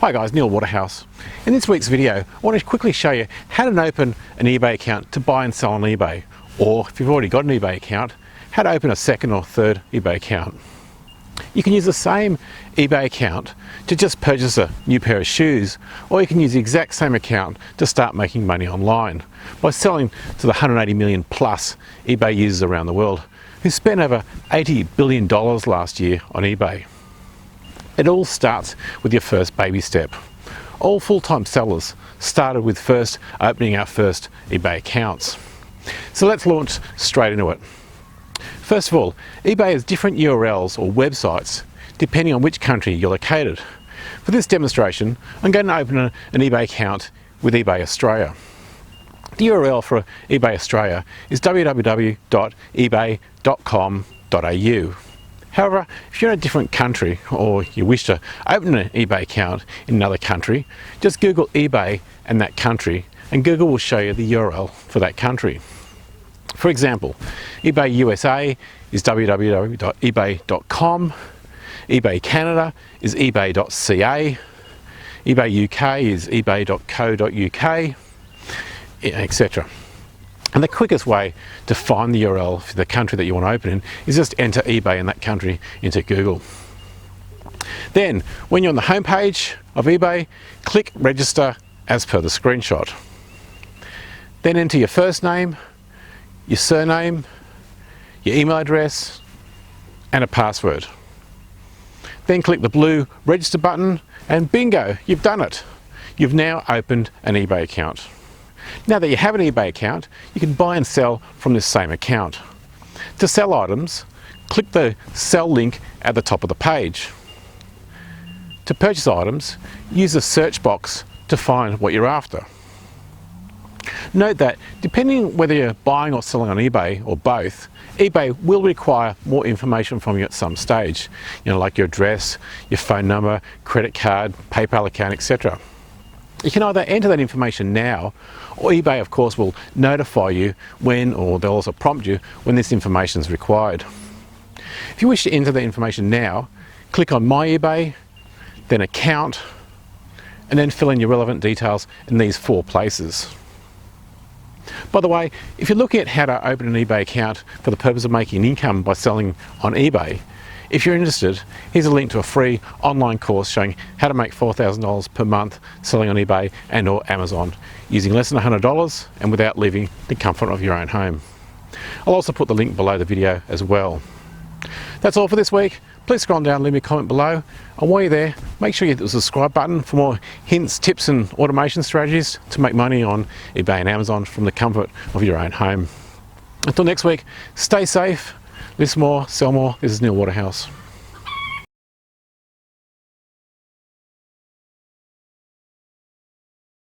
Hi guys, Neil Waterhouse. In this week's video, I want to quickly show you how to open an eBay account to buy and sell on eBay, or if you've already got an eBay account, how to open a second or third eBay account. You can use the same eBay account to just purchase a new pair of shoes, or you can use the exact same account to start making money online by selling to the 180 million plus eBay users around the world who spent over $80 billion last year on eBay. It all starts with your first baby step. All full-time sellers started with first opening our first eBay accounts. So let's launch straight into it. First of all, eBay has different URLs or websites depending on which country you're located. For this demonstration, I'm going to open an eBay account with eBay Australia. The URL for eBay Australia is www.ebay.com.au. However, if you're in a different country or you wish to open an eBay account in another country, just Google eBay and that country and Google will show you the URL for that country. For example, eBay USA is www.ebay.com, eBay Canada is ebay.ca, eBay UK is ebay.co.uk, etc. And the quickest way to find the URL for the country that you want to open in is just enter eBay in that country into Google. Then, when you're on the home page of eBay, click register as per the screenshot. Then enter your first name, your surname, your email address, and a password. Then click the blue register button and bingo, you've done it. You've now opened an eBay account. Now that you have an eBay account, you can buy and sell from this same account. To sell items, click the sell link at the top of the page. To purchase items, use the search box to find what you're after. Note that depending whether you're buying or selling on eBay or both, eBay will require more information from you at some stage, like your address, your phone number, credit card, PayPal account, etc. You can either enter that information now, or eBay of course will notify you when, or they'll also prompt you when this information is required. If you wish to enter the information now, click on My eBay, then Account, and then fill in your relevant details in these four places. By the way, if you're looking at how to open an eBay account for the purpose of making an income by selling on eBay, if you're interested, here's a link to a free online course showing how to make $4,000 per month selling on eBay and or Amazon using less than $100 and without leaving the comfort of your own home. I'll also put the link below the video as well. That's all for this week. Please scroll down and leave me a comment below. And while you're there, make sure you hit the subscribe button for more hints, tips and automation strategies to make money on eBay and Amazon from the comfort of your own home. Until next week, stay safe. List more, sell more. This is Neil Waterhouse.